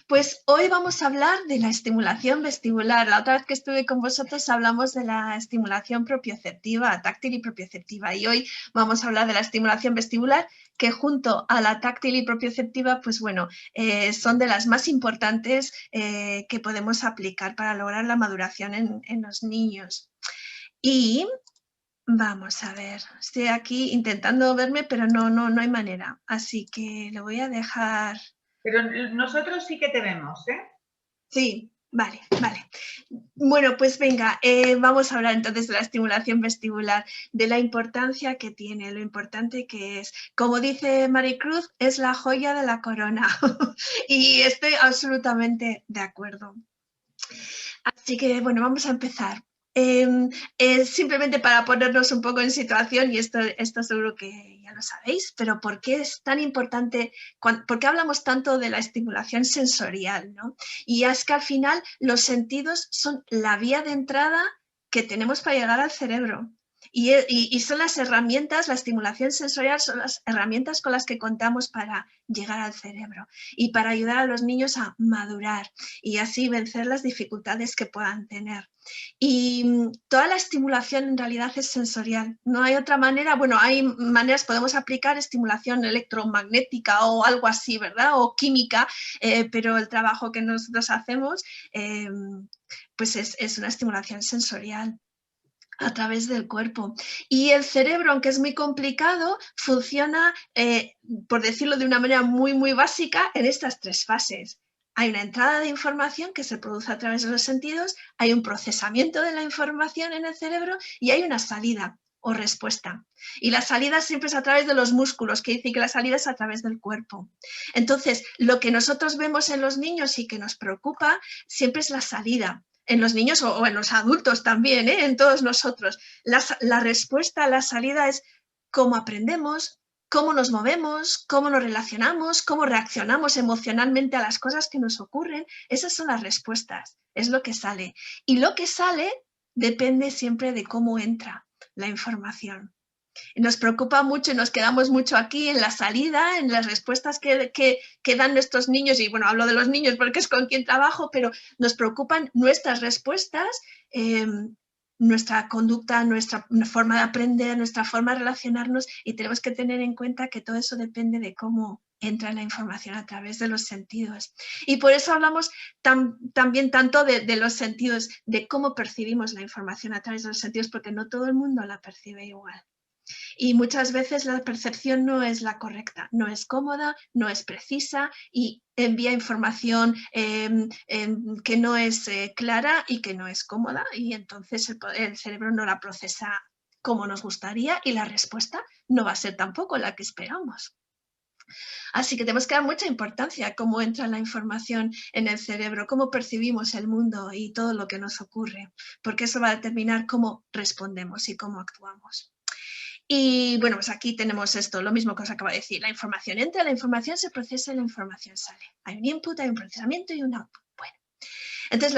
Pues hoy vamos a hablar de la estimulación vestibular. La otra vez que estuve con vosotros hablamos de la estimulación propioceptiva, táctil y propioceptiva. Y hoy vamos a hablar de la estimulación vestibular, que junto a la táctil y propioceptiva, pues bueno, son de las más importantes que podemos aplicar para lograr la maduración en los niños. Y vamos a ver, estoy aquí intentando verme, pero no hay manera. Así que lo voy a dejar. Pero nosotros sí que te vemos, ¿eh? Sí, vale. Bueno, pues venga, vamos a hablar entonces de la estimulación vestibular, de la importancia que tiene, lo importante que es. Como dice Maricruz, es la joya de la corona y estoy absolutamente de acuerdo. Así que, bueno, vamos a empezar. Simplemente para ponernos un poco en situación, y esto seguro que ya lo sabéis, pero ¿por qué es tan importante? ¿Por qué hablamos tanto de la estimulación sensorial, ¿no? Y es que al final los sentidos son la vía de entrada que tenemos para llegar al cerebro. Y son las herramientas, la estimulación sensorial son las herramientas con las que contamos para llegar al cerebro y para ayudar a los niños a madurar y así vencer las dificultades que puedan tener. Y toda la estimulación en realidad es sensorial. No hay otra manera, bueno, hay maneras, podemos aplicar estimulación electromagnética o algo así, ¿verdad? O química, pero el trabajo que nosotros hacemos pues es una estimulación sensorial a través del cuerpo. Y el cerebro, aunque es muy complicado, funciona, por decirlo de una manera muy básica, en estas tres fases. Hay una entrada de información que se produce a través de los sentidos, hay un procesamiento de la información en el cerebro y hay una salida o respuesta. Y la salida siempre es a través de los músculos, que dice que la salida es a través del cuerpo. Entonces, lo que nosotros vemos en los niños y que nos preocupa siempre es la salida. En los niños o en los adultos también, en todos nosotros. La respuesta a la salida es cómo aprendemos, cómo nos movemos, cómo nos relacionamos, cómo reaccionamos emocionalmente a las cosas que nos ocurren. Esas son las respuestas, es lo que sale. Y lo que sale depende siempre de cómo entra la información. Nos preocupa mucho y nos quedamos mucho aquí en la salida, en las respuestas que dan nuestros niños, y bueno, hablo de los niños porque es con quien trabajo, pero nos preocupan nuestras respuestas, nuestra conducta, nuestra forma de aprender, nuestra forma de relacionarnos, y tenemos que tener en cuenta que todo eso depende de cómo entra la información a través de los sentidos. Y por eso hablamos también tanto de los sentidos, de cómo percibimos la información a través de los sentidos, porque no todo el mundo la percibe igual. Y muchas veces la percepción no es la correcta, no es cómoda, no es precisa y envía información que no es clara y que no es cómoda, y entonces el cerebro no la procesa como nos gustaría y la respuesta no va a ser tampoco la que esperamos. Así que tenemos que dar mucha importancia a cómo entra la información en el cerebro, cómo percibimos el mundo y todo lo que nos ocurre, porque eso va a determinar cómo respondemos y cómo actuamos. Y bueno, pues aquí tenemos esto, lo mismo que os acabo de decir. La información entra, la información se procesa y la información sale. Hay un input, hay un procesamiento y un output. Bueno, entonces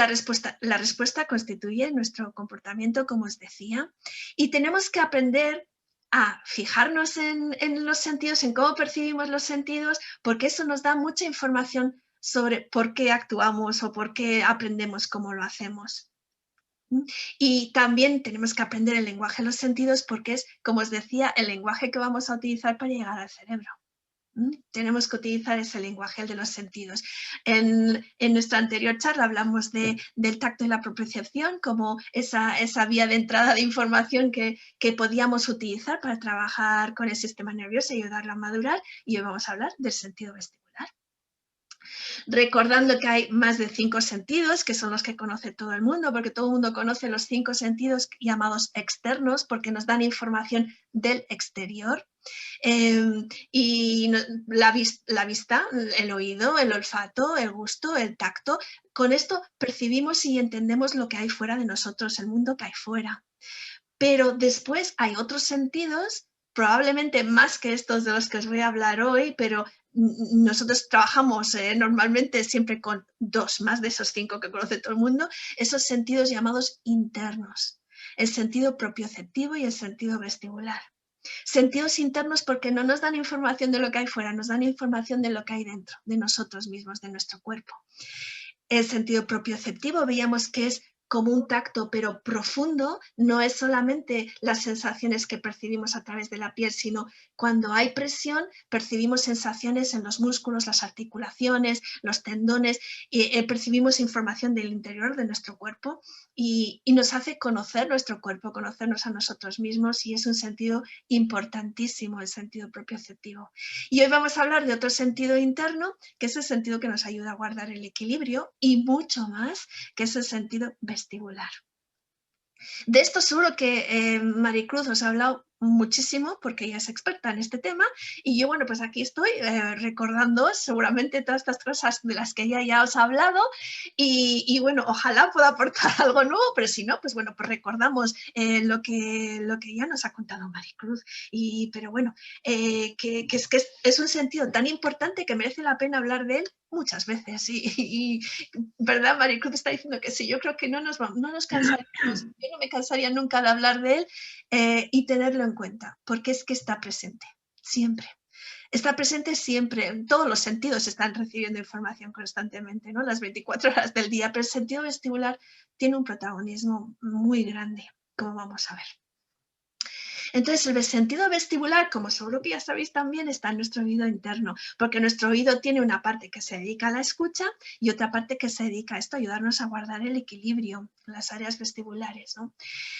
la respuesta constituye nuestro comportamiento, como os decía, y tenemos que aprender a fijarnos en los sentidos, en cómo percibimos los sentidos, porque eso nos da mucha información sobre por qué actuamos o por qué aprendemos cómo lo hacemos. Y también tenemos que aprender el lenguaje de los sentidos porque es, como os decía, el lenguaje que vamos a utilizar para llegar al cerebro. Tenemos que utilizar ese lenguaje, el de los sentidos. En nuestra anterior charla hablamos del tacto y la propiocepción como esa vía de entrada de información que podíamos utilizar para trabajar con el sistema nervioso y ayudarlo a madurar, y hoy vamos a hablar del sentido vestibular. Recordando que hay más de 5 sentidos, que son los que conoce todo el mundo, porque todo el mundo conoce los 5 sentidos llamados externos, porque nos dan información del exterior. Y la vista, el oído, el olfato, el gusto, el tacto. Con esto percibimos y entendemos lo que hay fuera de nosotros, el mundo que hay fuera. Pero después hay otros sentidos, probablemente más que estos de los que os voy a hablar hoy, pero nosotros trabajamos normalmente siempre con 2 más de esos 5 que conoce todo el mundo, esos sentidos llamados internos, el sentido propioceptivo y el sentido vestibular. Sentidos internos porque no nos dan información de lo que hay fuera, nos dan información de lo que hay dentro, de nosotros mismos, de nuestro cuerpo. El sentido propioceptivo veíamos que es como un tacto, pero profundo, no es solamente las sensaciones que percibimos a través de la piel, sino cuando hay presión percibimos sensaciones en los músculos, las articulaciones, los tendones, y percibimos información del interior de nuestro cuerpo y nos hace conocer nuestro cuerpo, conocernos a nosotros mismos, y es un sentido importantísimo, el sentido propioceptivo. Y hoy vamos a hablar de otro sentido interno, que es el sentido que nos ayuda a guardar el equilibrio, y mucho más, que es el sentido vestibular. De esto seguro que Maricruz os ha hablado muchísimo porque ella es experta en este tema, y yo, bueno, pues aquí estoy recordando seguramente todas estas cosas de las que ella ya os ha hablado, y bueno, ojalá pueda aportar algo nuevo, pero si no, pues bueno, pues recordamos lo que ya nos ha contado Maricruz, pero bueno, que es un sentido tan importante que merece la pena hablar de él muchas veces, y ¿verdad? Maricruz está diciendo que sí, yo creo que no nos cansaríamos, yo no me cansaría nunca de hablar de él y tenerlo en cuenta, porque es que está presente, siempre. Está presente siempre, todos los sentidos están recibiendo información constantemente, ¿no? Las 24 horas del día, pero el sentido vestibular tiene un protagonismo muy grande, como vamos a ver. Entonces, el sentido vestibular, como seguro que ya sabéis también, está en nuestro oído interno, porque nuestro oído tiene una parte que se dedica a la escucha y otra parte que se dedica a esto, a ayudarnos a guardar el equilibrio, las áreas vestibulares, ¿no?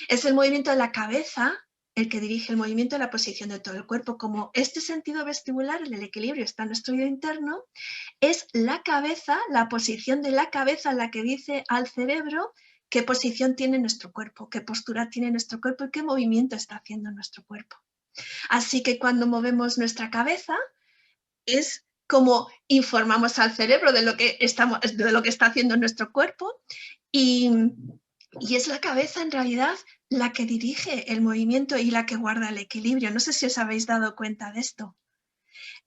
Es el movimiento de la cabeza el que dirige el movimiento de la posición de todo el cuerpo. Como este sentido vestibular, el equilibrio está en nuestro oído interno, es la cabeza, la posición de la cabeza la que dice al cerebro qué posición tiene nuestro cuerpo, qué postura tiene nuestro cuerpo y qué movimiento está haciendo nuestro cuerpo. Así que cuando movemos nuestra cabeza es como informamos al cerebro de lo que está haciendo nuestro cuerpo, y es la cabeza en realidad la que dirige el movimiento y la que guarda el equilibrio. No sé si os habéis dado cuenta de esto,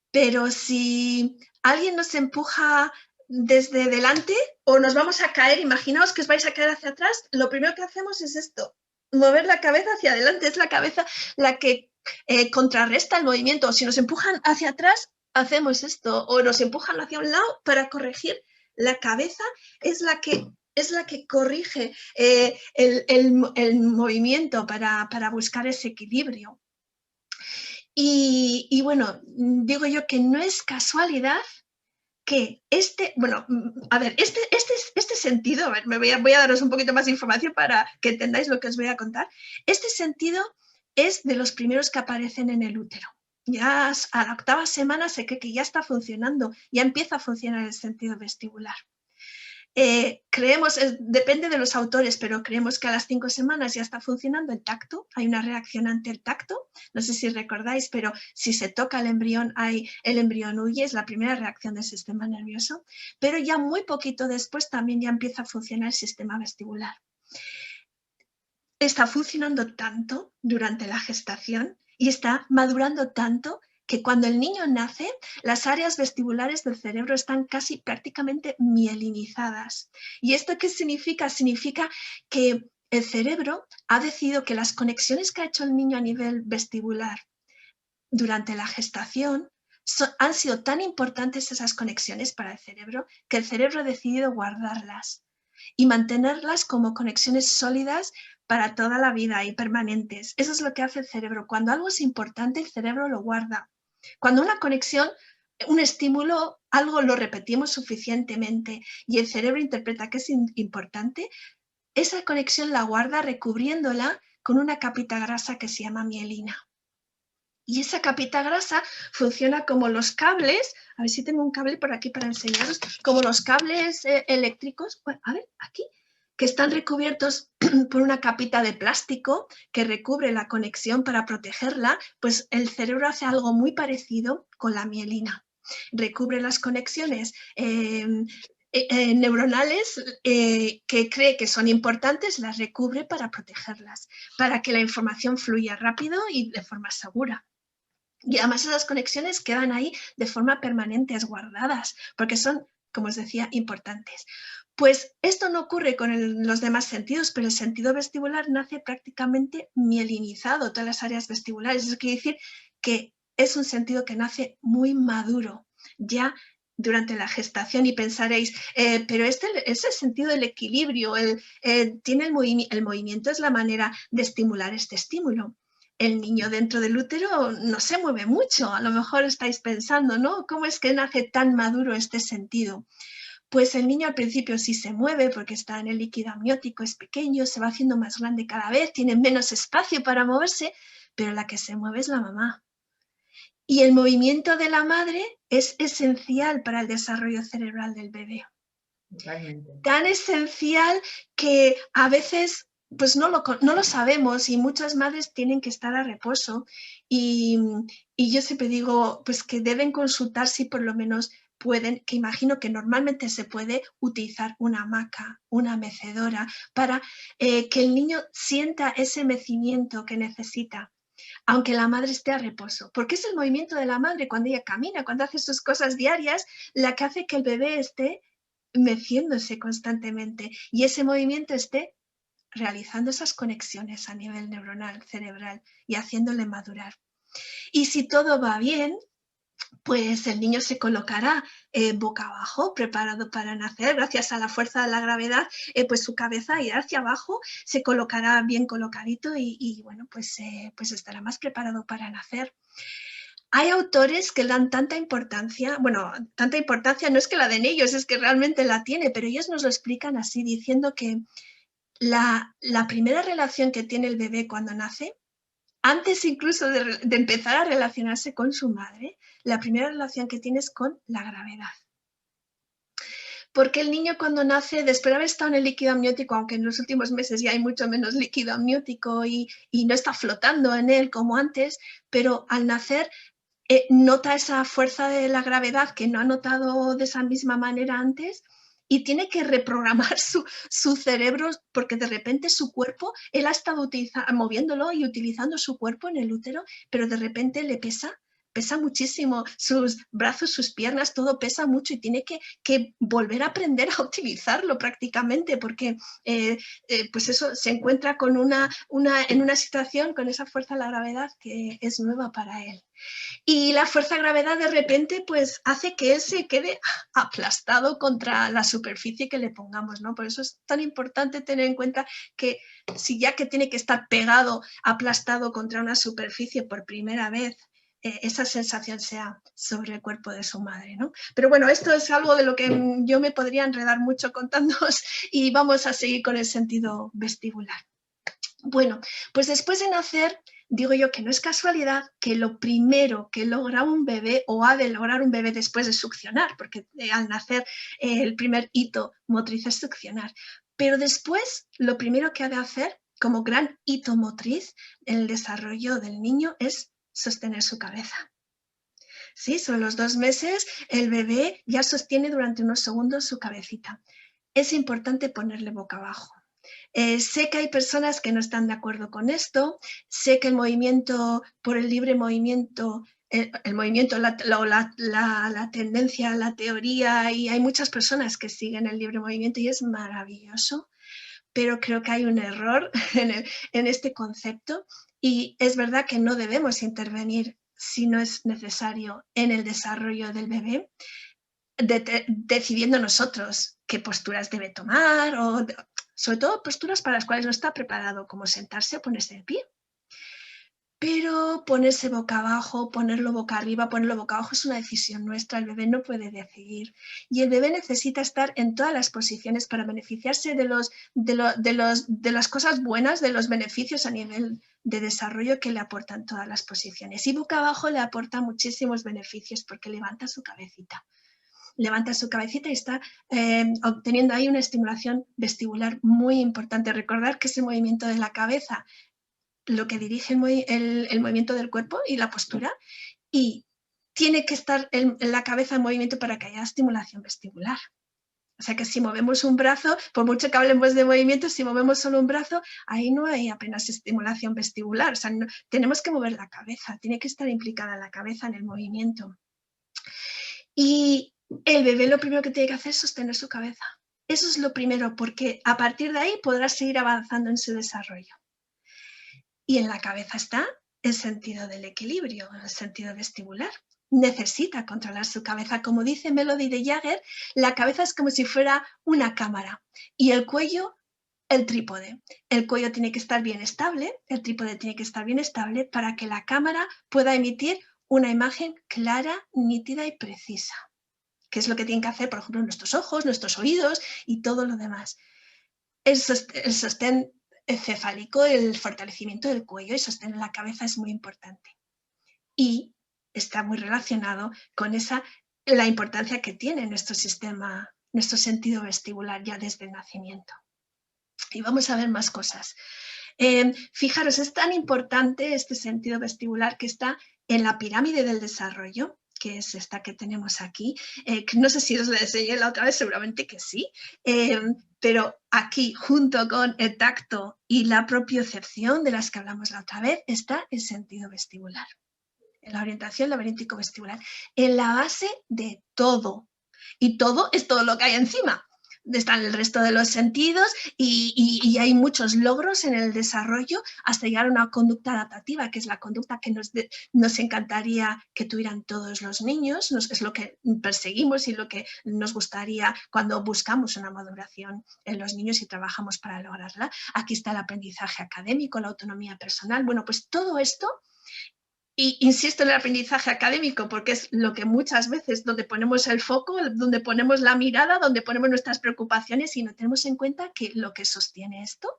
pero si alguien nos empuja desde delante o nos vamos a caer, imaginaos que os vais a caer hacia atrás, lo primero que hacemos es esto, mover la cabeza hacia adelante, es la cabeza la que contrarresta el movimiento. O si nos empujan hacia atrás, hacemos esto, o nos empujan hacia un lado para corregir. La cabeza es la que corrige el movimiento para buscar ese equilibrio. Y bueno, digo yo que no es casualidad que este sentido, a ver, voy a daros un poquito más de información para que entendáis lo que os voy a contar. Este sentido es de los primeros que aparecen en el útero. Ya a la 8ª semana se cree que ya está funcionando, ya empieza a funcionar el sentido vestibular. Depende de los autores, pero creemos que a las 5 semanas ya está funcionando el tacto, hay una reacción ante el tacto, no sé si recordáis, pero si se toca el embrión, el embrión huye, es la primera reacción del sistema nervioso, pero ya muy poquito después también ya empieza a funcionar el sistema vestibular. Está funcionando tanto durante la gestación y está madurando tanto que cuando el niño nace, las áreas vestibulares del cerebro están casi prácticamente mielinizadas. ¿Y esto qué significa? Significa que el cerebro ha decidido que las conexiones que ha hecho el niño a nivel vestibular durante la gestación han sido tan importantes, esas conexiones para el cerebro, que el cerebro ha decidido guardarlas y mantenerlas como conexiones sólidas para toda la vida y permanentes. Eso es lo que hace el cerebro. Cuando algo es importante, el cerebro lo guarda. Cuando una conexión, un estímulo, algo lo repetimos suficientemente y el cerebro interpreta que es importante, esa conexión la guarda recubriéndola con una capita grasa que se llama mielina. Y esa capita grasa funciona como los cables, a ver si tengo un cable por aquí para enseñaros, como los cables eléctricos, bueno, a ver, aquí, que están recubiertos por una capita de plástico que recubre la conexión para protegerla. Pues el cerebro hace algo muy parecido con la mielina. Recubre las conexiones neuronales que cree que son importantes, las recubre para protegerlas, para que la información fluya rápido y de forma segura. Y además esas conexiones quedan ahí de forma permanente, guardadas, porque son como os decía, importantes. Pues esto no ocurre con los demás sentidos, pero el sentido vestibular nace prácticamente mielinizado, todas las áreas vestibulares. Eso quiere decir que es un sentido que nace muy maduro, ya durante la gestación, y pensaréis, pero ese sentido del equilibrio, tiene el movimiento es la manera de estimular este estímulo. El niño dentro del útero no se mueve mucho, a lo mejor estáis pensando, ¿no? ¿Cómo es que nace tan maduro este sentido? Pues el niño al principio sí se mueve porque está en el líquido amniótico, es pequeño, se va haciendo más grande cada vez, tiene menos espacio para moverse, pero la que se mueve es la mamá. Y el movimiento de la madre es esencial para el desarrollo cerebral del bebé. Totalmente. Tan esencial que a veces pues no lo sabemos, y muchas madres tienen que estar a reposo, y yo siempre digo pues que deben consultar si por lo menos pueden, que imagino que normalmente se puede utilizar una hamaca, una mecedora, para que el niño sienta ese mecimiento que necesita, aunque la madre esté a reposo, porque es el movimiento de la madre cuando ella camina, cuando hace sus cosas diarias, la que hace que el bebé esté meciéndose constantemente y ese movimiento esté realizando esas conexiones a nivel neuronal, cerebral, y haciéndole madurar. Y si todo va bien, pues el niño se colocará boca abajo, preparado para nacer, gracias a la fuerza de la gravedad, pues su cabeza irá hacia abajo, se colocará bien colocadito y bueno, pues estará más preparado para nacer. Hay autores que dan tanta importancia, bueno, tanta importancia no es que la den ellos, es que realmente la tiene, pero ellos nos lo explican así, diciendo que la primera relación que tiene el bebé cuando nace, antes incluso de empezar a relacionarse con su madre, la primera relación que tiene es con la gravedad. Porque el niño cuando nace, después de haber estado en el líquido amniótico, aunque en los últimos meses ya hay mucho menos líquido amniótico y no está flotando en él como antes, pero al nacer nota esa fuerza de la gravedad que no ha notado de esa misma manera antes, y tiene que reprogramar su cerebro, porque de repente su cuerpo, él ha estado moviéndolo y utilizando su cuerpo en el útero, pero de repente le pesa muchísimo, sus brazos, sus piernas, todo pesa mucho, y tiene que volver a aprender a utilizarlo prácticamente, porque pues eso, se encuentra con en una situación con esa fuerza de la gravedad que es nueva para él. Y la fuerza de gravedad de repente pues hace que él se quede aplastado contra la superficie que le pongamos, ¿no? Por eso es tan importante tener en cuenta que si ya que tiene que estar pegado, aplastado contra una superficie por primera vez, esa sensación sea sobre el cuerpo de su madre, ¿no? Pero bueno, esto es algo de lo que yo me podría enredar mucho contándoos, y vamos a seguir con el sentido vestibular. Bueno, pues después de nacer, digo yo que no es casualidad que lo primero que logra un bebé, o ha de lograr un bebé después de succionar, porque al nacer el primer hito motriz es succionar, pero después lo primero que ha de hacer como gran hito motriz en el desarrollo del niño es sostener su cabeza. Sí, son los 2 meses, el bebé ya sostiene durante unos segundos su cabecita. Es importante ponerle boca abajo. Sé que hay personas que no están de acuerdo con esto, sé que el movimiento por el libre movimiento, el movimiento, la tendencia, la teoría, y hay muchas personas que siguen el libre movimiento y es maravilloso, pero creo que hay un error en este concepto, y es verdad que no debemos intervenir si no es necesario en el desarrollo del bebé, decidiendo nosotros qué posturas debe tomar, o sobre todo posturas para las cuales no está preparado, como sentarse o ponerse de pie. Pero ponerse boca abajo, ponerlo boca arriba, ponerlo boca abajo es una decisión nuestra, el bebé no puede decidir. Y el bebé necesita estar en todas las posiciones para beneficiarse de las cosas buenas, de los beneficios a nivel de desarrollo que le aportan todas las posiciones. Y boca abajo le aporta muchísimos beneficios porque levanta su cabecita. Levanta su cabecita y está obteniendo ahí una estimulación vestibular muy importante. Recordar que ese movimiento de la cabeza lo que dirige el movimiento del cuerpo y la postura, y tiene que estar en la cabeza en movimiento para que haya estimulación vestibular. O sea que si movemos un brazo, por mucho que hablemos de movimiento, si movemos solo un brazo, ahí no hay apenas estimulación vestibular. O sea, no, tenemos que mover la cabeza, tiene que estar implicada la cabeza en el movimiento. Y el bebé lo primero que tiene que hacer es sostener su cabeza. Eso es lo primero, porque a partir de ahí podrá seguir avanzando en su desarrollo. Y en la cabeza está el sentido del equilibrio, el sentido vestibular. Necesita controlar su cabeza. Como dice Melody de Jager, la cabeza es como si fuera una cámara y el cuello el trípode. El cuello tiene que estar bien estable, el trípode tiene que estar bien estable para que la cámara pueda emitir una imagen clara, nítida y precisa, que es lo que tienen que hacer, por ejemplo, nuestros ojos, nuestros oídos y todo lo demás. El sostén cefálico, el fortalecimiento del cuello y sostener la cabeza es muy importante. Y está muy relacionado con la importancia que tiene nuestro sistema, nuestro sentido vestibular ya desde el nacimiento. Y vamos a ver más cosas. Fijaros, es tan importante este sentido vestibular que está en la pirámide del desarrollo, que es esta que tenemos aquí. No sé si os la enseñé la otra vez, seguramente que sí, pero aquí, junto con el tacto y la propiocepción de las que hablamos la otra vez, está el sentido vestibular. En la orientación laberíntico vestibular, en la base de todo. Y todo es todo lo que hay encima. Están el resto de los sentidos y hay muchos logros en el desarrollo hasta llegar a una conducta adaptativa, que es la conducta que nos encantaría que tuvieran todos los niños, es lo que perseguimos y lo que nos gustaría cuando buscamos una maduración en los niños y trabajamos para lograrla. Aquí está el aprendizaje académico, la autonomía personal. Bueno, pues todo esto. Y insisto en el aprendizaje académico porque es lo que muchas veces donde ponemos el foco, donde ponemos la mirada, donde ponemos nuestras preocupaciones y no tenemos en cuenta que lo que sostiene esto,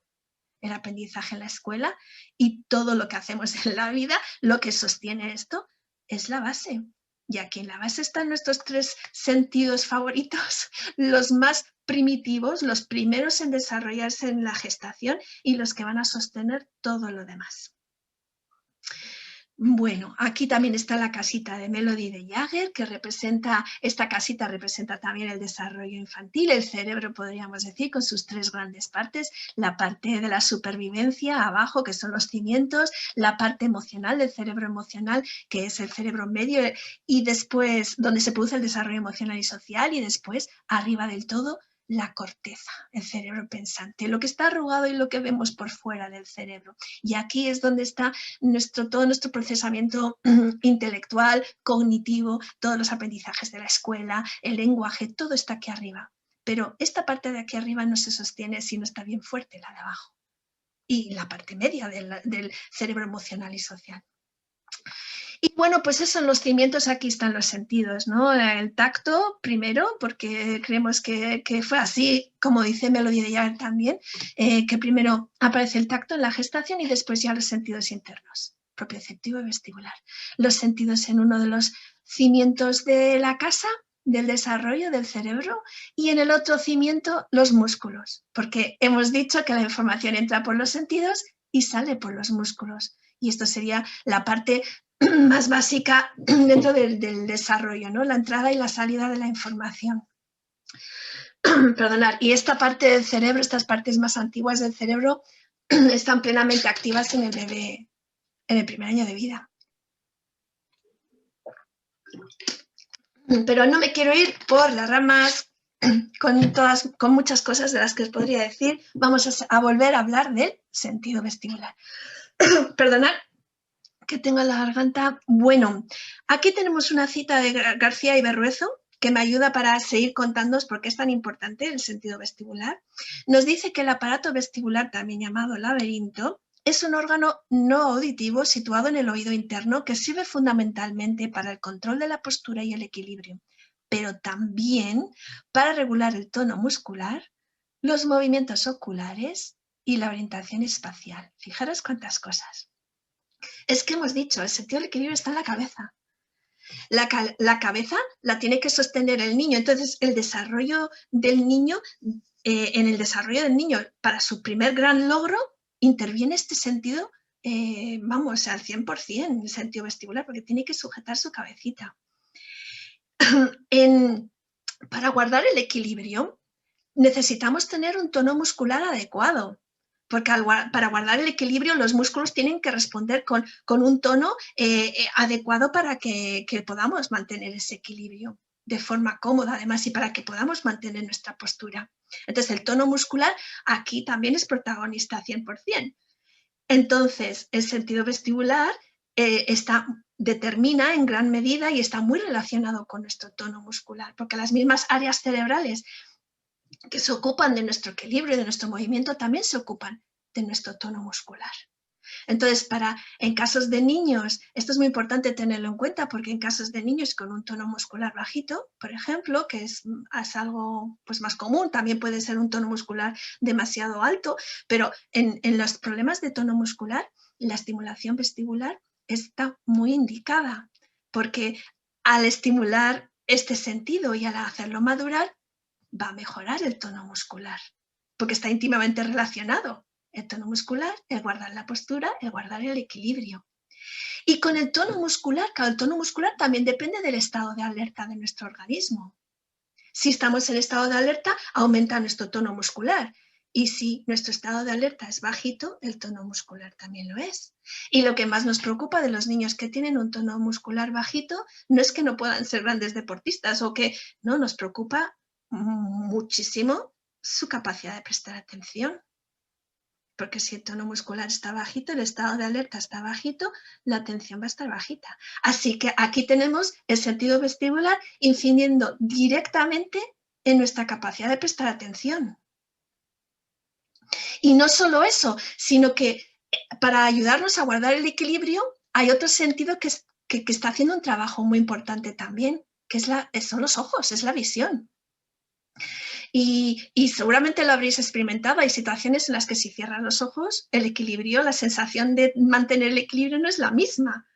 el aprendizaje en la escuela y todo lo que hacemos en la vida, lo que sostiene esto es la base. Y aquí en la base están nuestros 3 sentidos favoritos, los más primitivos, los primeros en desarrollarse en la gestación y los que van a sostener todo lo demás. Bueno, aquí también está la casita de Melody de Jager, que esta casita representa también el desarrollo infantil, el cerebro, podríamos decir, con sus 3 grandes partes, la parte de la supervivencia abajo, que son los cimientos, la parte emocional del cerebro emocional, que es el cerebro medio, y después donde se produce el desarrollo emocional y social, y después, arriba del todo, la corteza, el cerebro pensante, lo que está arrugado y lo que vemos por fuera del cerebro. Y aquí es donde está todo nuestro procesamiento intelectual, cognitivo, todos los aprendizajes de la escuela, el lenguaje, todo está aquí arriba. Pero esta parte de aquí arriba no se sostiene si no está bien fuerte la de abajo. Y la parte media del cerebro emocional y social. Y bueno, pues esos son los cimientos, aquí están los sentidos, ¿no? El tacto primero, porque creemos que fue así, como dice Melody de Jager también, que primero aparece el tacto en la gestación y después ya los sentidos internos, propioceptivo y vestibular. Los sentidos en uno de los cimientos de la casa, del desarrollo del cerebro, y en el otro cimiento los músculos, porque hemos dicho que la información entra por los sentidos y sale por los músculos. Y esto sería la parte más básica dentro del desarrollo, ¿no? La entrada y la salida de la información. Perdonad, y esta parte del cerebro, estas partes más antiguas del cerebro están plenamente activas en el bebé en el primer año de vida. Pero no me quiero ir por las ramas con muchas cosas de las que os podría decir. Vamos a volver a hablar del sentido vestibular. Perdonad que tengo la garganta. Bueno, aquí tenemos una cita de García y Berruezo que me ayuda para seguir contándoos por qué es tan importante el sentido vestibular. Nos dice que el aparato vestibular, también llamado laberinto, es un órgano no auditivo situado en el oído interno que sirve fundamentalmente para el control de la postura y el equilibrio, pero también para regular el tono muscular, los movimientos oculares y la orientación espacial. Fijaros cuántas cosas. Es que hemos dicho, el sentido del equilibrio está en la cabeza. La cabeza la tiene que sostener el niño. Entonces, el desarrollo del niño, en el desarrollo del niño, para su primer gran logro, interviene este sentido, vamos, al 100%, el sentido vestibular, porque tiene que sujetar su cabecita. Para guardar el equilibrio, necesitamos tener un tono muscular adecuado. Porque para guardar el equilibrio los músculos tienen que responder con un tono adecuado para que podamos mantener ese equilibrio. de forma cómoda además y para que podamos mantener nuestra postura. Entonces el tono muscular aquí también es protagonista 100%. Entonces el sentido vestibular determina en gran medida y está muy relacionado con nuestro tono muscular, porque las mismas áreas cerebrales que se ocupan de nuestro equilibrio y de nuestro movimiento también se ocupan de nuestro tono muscular. Entonces, en casos de niños, esto es muy importante tenerlo en cuenta, porque en casos de niños con un tono muscular bajito, por ejemplo, que es algo pues, más común, también puede ser un tono muscular demasiado alto, pero en los problemas de tono muscular, la estimulación vestibular está muy indicada, porque al estimular este sentido y al hacerlo madurar, va a mejorar el tono muscular, porque está íntimamente relacionado. El tono muscular, el guardar la postura, el guardar el equilibrio. Y con el tono muscular, claro, el tono muscular también depende del estado de alerta de nuestro organismo. Si estamos en estado de alerta, aumenta nuestro tono muscular. Y si nuestro estado de alerta es bajito, el tono muscular también lo es. Y lo que más nos preocupa de los niños que tienen un tono muscular bajito no es que no puedan ser grandes deportistas o que no, nos preocupa muchísimo su capacidad de prestar atención. Porque si el tono muscular está bajito, el estado de alerta está bajito, la atención va a estar bajita. Así que aquí tenemos el sentido vestibular incidiendo directamente en nuestra capacidad de prestar atención. Y no solo eso, sino que para ayudarnos a guardar el equilibrio, hay otro sentido que está haciendo un trabajo muy importante también, que son los ojos, es la visión. Y seguramente lo habréis experimentado, hay situaciones en las que si cierran los ojos, el equilibrio, la sensación de mantener el equilibrio no es la misma.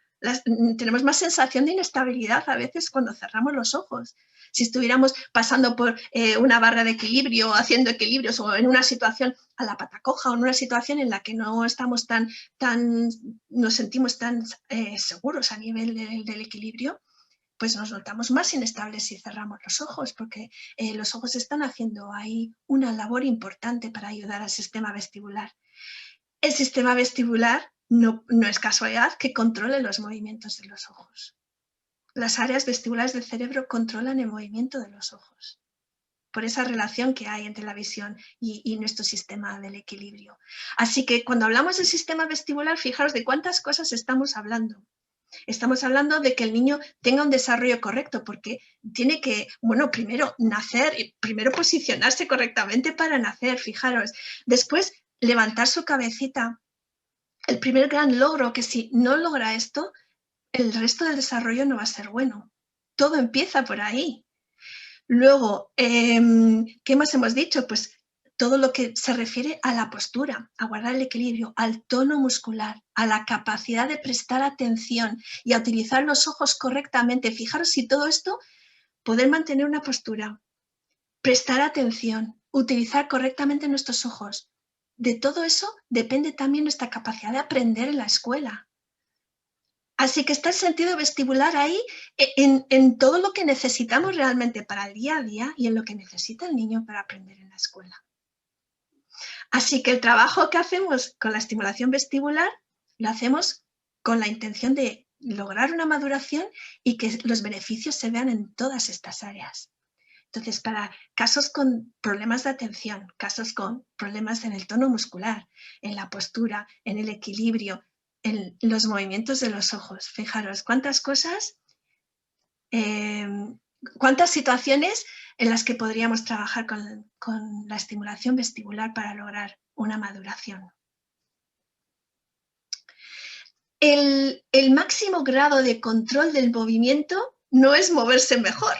Tenemos más sensación de inestabilidad a veces cuando cerramos los nos. Si estuviéramos pasando por una barra de equilibrio, haciendo equilibrios o en una situación a la pata coja o en una situación en la que no estamos nos sentimos tan seguros a nivel del equilibrio, pues nos notamos más inestables si cerramos los ojos, porque los ojos están haciendo ahí una labor importante para ayudar al sistema vestibular. El sistema vestibular no es casualidad que controle los movimientos de los ojos. Las áreas vestibulares del cerebro controlan el movimiento de los ojos, por esa relación que hay entre la visión y nuestro sistema del equilibrio. Así que cuando hablamos del sistema vestibular, fijaros de cuántas cosas estamos hablando. Estamos hablando de que el niño tenga un desarrollo correcto, porque tiene que, bueno, primero nacer, primero posicionarse correctamente para nacer, fijaros. Después, levantar su cabecita. El primer gran logro, que si no logra esto, el resto del desarrollo no va a ser bueno. Todo empieza por ahí. Luego, ¿qué más hemos dicho? Pues todo lo que se refiere a la postura, a guardar el equilibrio, al tono muscular, a la capacidad de prestar atención y a utilizar los ojos correctamente. Fijaros si todo esto, poder mantener una postura, prestar atención, utilizar correctamente nuestros ojos. De todo eso depende también nuestra capacidad de aprender en la escuela. Así que está el sentido vestibular ahí en todo lo que necesitamos realmente para el día a día y en lo que necesita el niño para aprender en la escuela. Así que el trabajo que hacemos con la estimulación vestibular lo hacemos con la intención de lograr una maduración y que los beneficios se vean en todas estas áreas. Entonces, para casos con problemas de atención, casos con problemas en el tono muscular, en la postura, en el equilibrio, en los movimientos de los ojos, fijaros cuántas cosas, cuántas situaciones en las que podríamos trabajar con la estimulación vestibular para lograr una maduración. El máximo grado de control del movimiento no es moverse mejor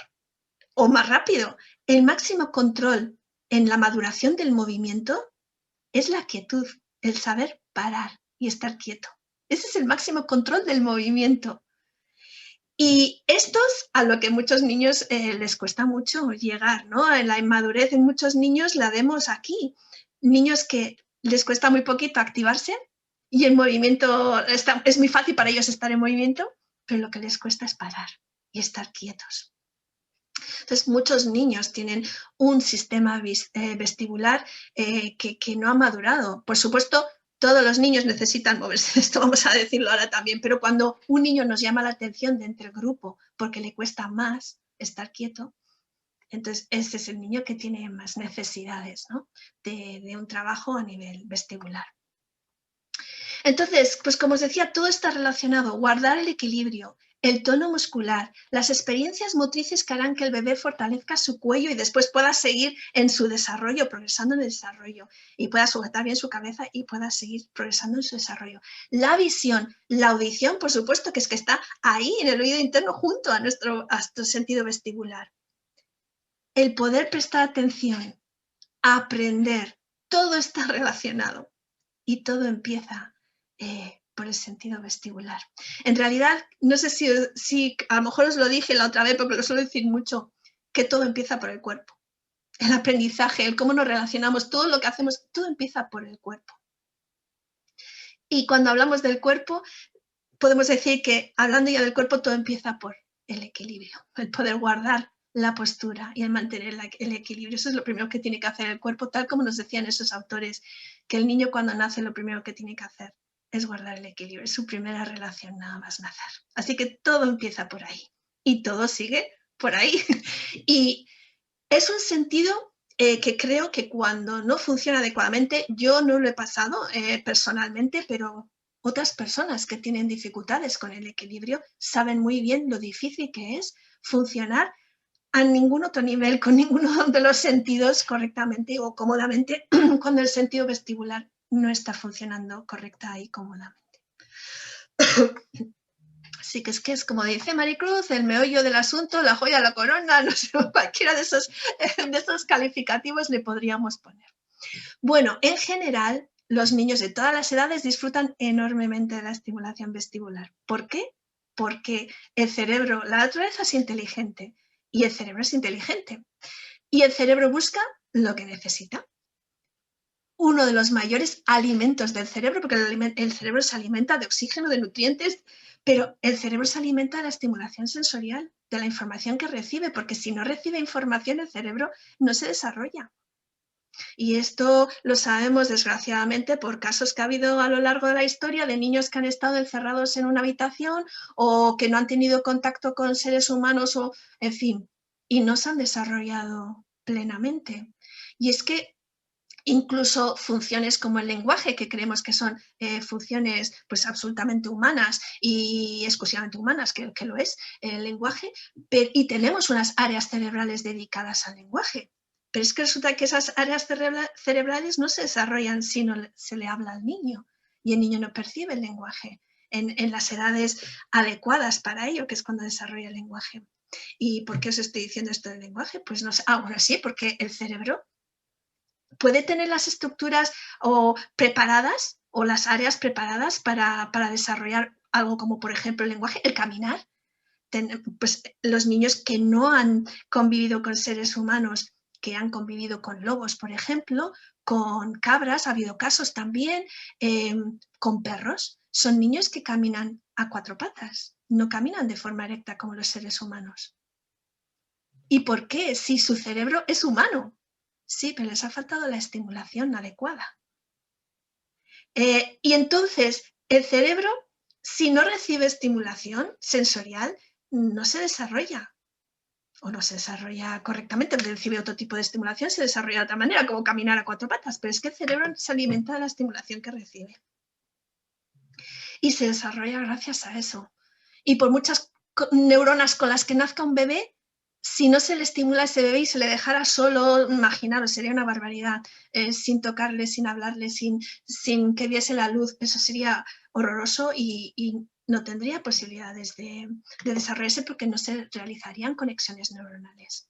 o más rápido. El máximo control en la maduración del movimiento es la quietud, el saber parar y estar quieto. Ese es el máximo control del movimiento. Y estos a lo que muchos niños les cuesta mucho llegar, ¿no? En la inmadurez en muchos niños la vemos aquí. Niños que les cuesta muy poquito activarse y el movimiento es muy fácil para ellos estar en movimiento, pero lo que les cuesta es parar y estar quietos. Entonces, muchos niños tienen un sistema vestibular que no ha madurado. Por supuesto, todos los niños necesitan moverse, esto vamos a decirlo ahora también, pero cuando un niño nos llama la atención de entre el grupo porque le cuesta más, estar quieto, entonces ese es el niño que tiene más necesidades, ¿no? de un trabajo a nivel vestibular. Entonces, pues como os decía, todo está relacionado. Guardar el equilibrio, el tono muscular, las experiencias motrices que harán que el bebé fortalezca su cuello y después pueda seguir en su desarrollo, progresando en el desarrollo, y pueda sujetar bien su cabeza y pueda seguir progresando en su desarrollo. La visión, la audición, por supuesto, que es que está ahí en el oído interno junto a nuestro sentido vestibular. El poder prestar atención, aprender, todo está relacionado y todo empieza por el sentido vestibular. En realidad, no sé si a lo mejor os lo dije la otra vez, porque lo suelo decir mucho, que todo empieza por el cuerpo. El aprendizaje, el cómo nos relacionamos, todo lo que hacemos, todo empieza por el cuerpo. Y cuando hablamos del cuerpo, podemos decir que hablando ya del cuerpo, todo empieza por el equilibrio, el poder guardar la postura y el mantener el equilibrio. Eso es lo primero que tiene que hacer el cuerpo, tal como nos decían esos autores, que el niño cuando nace lo primero que tiene que hacer es guardar el equilibrio. Es su primera relación nada más nacer. Así que todo empieza por ahí y todo sigue por ahí. Y es un sentido que creo que cuando no funciona adecuadamente, yo no lo he pasado personalmente, pero otras personas que tienen dificultades con el equilibrio saben muy bien lo difícil que es funcionar a ningún otro nivel, con ninguno de los sentidos correctamente o cómodamente, cuando el sentido vestibular no está funcionando correcta y cómodamente. Así que es como dice Maricruz, el meollo del asunto, la joya, la corona, no sé, cualquiera de esos calificativos le podríamos poner. Bueno, en general, los niños de todas las edades disfrutan enormemente de la estimulación vestibular. ¿Por qué? Porque el cerebro, la naturaleza es inteligente y el cerebro es inteligente. Y el cerebro busca lo que necesita. Uno de los mayores alimentos del cerebro, porque el cerebro se alimenta de oxígeno, de nutrientes, pero el cerebro se alimenta de la estimulación sensorial, de la información que recibe, porque si no recibe información, el cerebro no se desarrolla. Y esto lo sabemos, desgraciadamente, por casos que ha habido a lo largo de la historia de niños que han estado encerrados en una habitación o que no han tenido contacto con seres humanos, o, en fin, y no se han desarrollado plenamente. Y es que incluso funciones como el lenguaje, que creemos que son funciones pues, absolutamente humanas y exclusivamente humanas, que lo es el lenguaje, y tenemos unas áreas cerebrales dedicadas al lenguaje. Pero es que resulta que esas áreas cerebrales no se desarrollan si no se le habla al niño y el niño no percibe el lenguaje en las edades adecuadas para ello, que es cuando desarrolla el lenguaje. ¿Y por qué os estoy diciendo esto del lenguaje? Pues no sé. Bueno, sí, porque el cerebro puede tener las estructuras preparadas o las áreas preparadas para desarrollar algo como, por ejemplo, el lenguaje, el caminar. Pues los niños que no han convivido con seres humanos, que han convivido con lobos, por ejemplo, con cabras, ha habido casos también, con perros, son niños que caminan a 4 patas, no caminan de forma erecta como los seres humanos. ¿Y por qué? Si su cerebro es humano. Sí, pero les ha faltado la estimulación adecuada. Y entonces, el cerebro, si no recibe estimulación sensorial, no se desarrolla. O no se desarrolla correctamente, recibe otro tipo de estimulación, se desarrolla de otra manera, como caminar a 4 patas, pero es que el cerebro se alimenta de la estimulación que recibe. Y se desarrolla gracias a eso. Y por muchas neuronas con las que nazca un bebé, si no se le estimula a ese bebé y se le dejara solo, imaginaros, sería una barbaridad, sin tocarle, sin hablarle, sin que diese la luz, eso sería horroroso y no tendría posibilidades de desarrollarse porque no se realizarían conexiones neuronales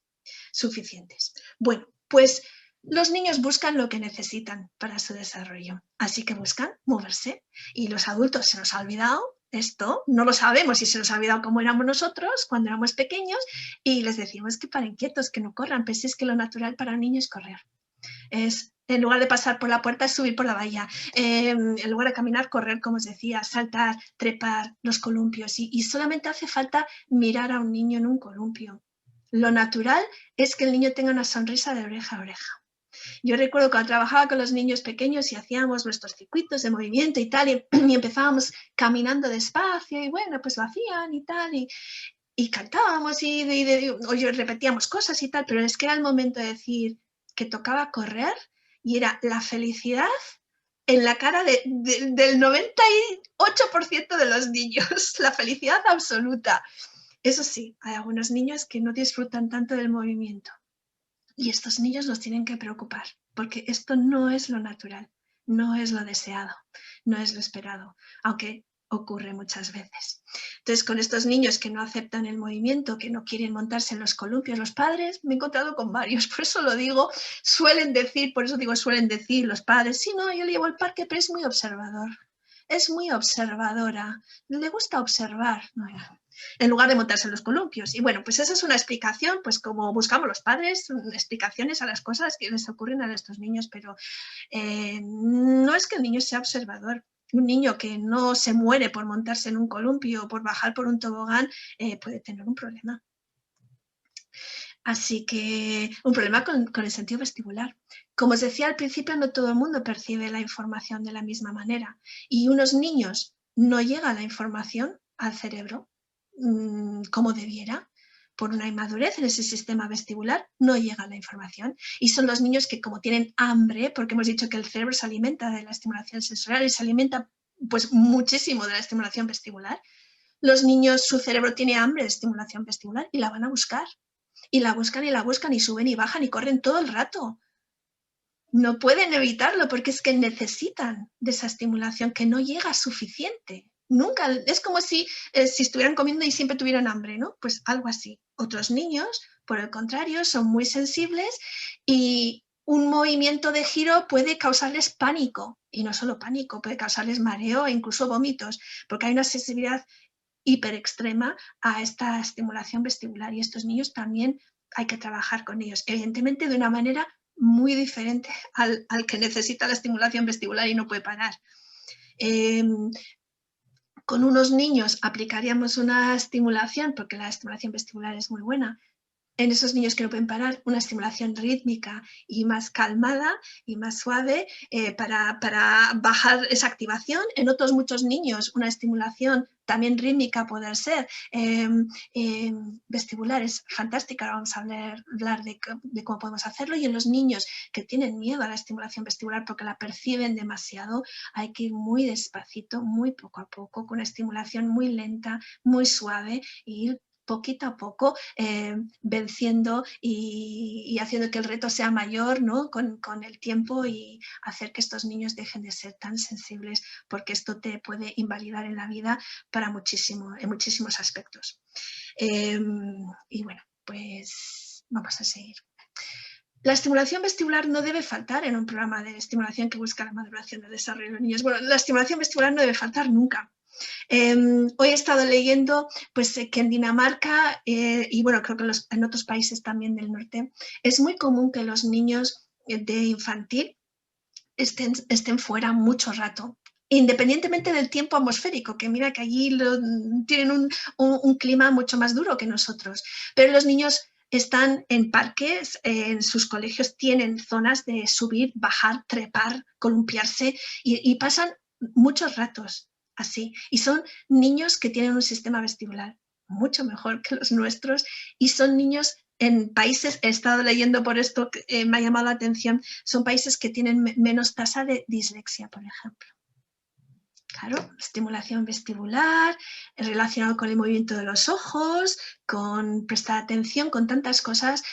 suficientes. Bueno, pues los niños buscan lo que necesitan para su desarrollo, así que buscan moverse y los adultos se nos ha olvidado esto, no lo sabemos y se nos ha olvidado cómo éramos nosotros cuando éramos pequeños y les decimos que paren quietos, que no corran, pero es que lo natural para un niño es correr. Es, en lugar de pasar por la puerta, es subir por la valla. En lugar de caminar, correr, como os decía, saltar, trepar, los columpios. Y solamente hace falta mirar a un niño en un columpio. Lo natural es que el niño tenga una sonrisa de oreja a oreja. Yo recuerdo cuando trabajaba con los niños pequeños y hacíamos nuestros circuitos de movimiento y tal, y empezábamos caminando despacio y bueno, pues lo hacían y tal, y cantábamos y repetíamos cosas y tal, pero es que era el momento de decir que tocaba correr y era la felicidad en la cara del 98% de los niños, la felicidad absoluta. Eso sí, hay algunos niños que no disfrutan tanto del movimiento y estos niños los tienen que preocupar porque esto no es lo natural, no es lo deseado, no es lo esperado, aunque ocurre muchas veces. Entonces, con estos niños que no aceptan el movimiento, que no quieren montarse en los columpios, los padres, me he encontrado con varios, por eso lo digo, suelen decir los padres, sí, no, yo le llevo al parque, pero es muy observador, es muy observadora, le gusta observar, no, en lugar de montarse en los columpios. Y bueno, pues esa es una explicación, pues como buscamos los padres, explicaciones a las cosas que les ocurren a estos niños, pero no es que el niño sea observador. Un niño que no se muere por montarse en un columpio o por bajar por un tobogán puede tener un problema. Así que un problema con el sentido vestibular. Como os decía al principio, no todo el mundo percibe la información de la misma manera. Y unos niños no llega la información al cerebro como debiera. Por una inmadurez en ese sistema vestibular no llega la información. Y son los niños que, como tienen hambre, porque hemos dicho que el cerebro se alimenta de la estimulación sensorial y se alimenta pues muchísimo de la estimulación vestibular, los niños, su cerebro tiene hambre de estimulación vestibular y la van a buscar. Y la buscan y suben y bajan y corren todo el rato. No pueden evitarlo porque es que necesitan de esa estimulación que no llega suficiente. Nunca, es como si estuvieran comiendo y siempre tuvieran hambre, ¿no? Pues algo así. Otros niños, por el contrario, son muy sensibles y un movimiento de giro puede causarles pánico. Y no solo pánico, puede causarles mareo e incluso vómitos, porque hay una sensibilidad hiper extrema a esta estimulación vestibular y estos niños también hay que trabajar con ellos, evidentemente de una manera muy diferente al que necesita la estimulación vestibular y no puede parar. Con unos niños aplicaríamos una estimulación, porque la estimulación vestibular es muy buena, en esos niños que no pueden parar, una estimulación rítmica y más calmada y más suave para bajar esa activación. En otros muchos niños, una estimulación también rítmica puede ser. Vestibular es fantástica, ahora vamos a hablar de cómo podemos hacerlo. Y en los niños que tienen miedo a la estimulación vestibular porque la perciben demasiado, hay que ir muy despacito, muy poco a poco, con una estimulación muy lenta, muy suave, y ir poquito a poco venciendo y haciendo que el reto sea mayor, ¿no? con el tiempo, y hacer que estos niños dejen de ser tan sensibles, porque esto te puede invalidar en la vida en muchísimos aspectos. Y bueno, pues vamos a seguir. La estimulación vestibular no debe faltar en un programa de estimulación que busca la maduración del desarrollo de los niños. Bueno, la estimulación vestibular no debe faltar nunca. Hoy he estado leyendo pues, que en Dinamarca y bueno, creo que en otros países también del norte, es muy común que los niños de infantil estén fuera mucho rato, independientemente del tiempo atmosférico, que mira que allí tienen un clima mucho más duro que nosotros, pero los niños están en parques, en sus colegios tienen zonas de subir, bajar, trepar, columpiarse y pasan muchos ratos así. Y son niños que tienen un sistema vestibular mucho mejor que los nuestros y son niños en países, he estado leyendo por esto, me ha llamado la atención, son países que tienen menos tasa de dislexia, por ejemplo. Claro, estimulación vestibular, relacionado con el movimiento de los ojos, con prestar atención, con tantas cosas,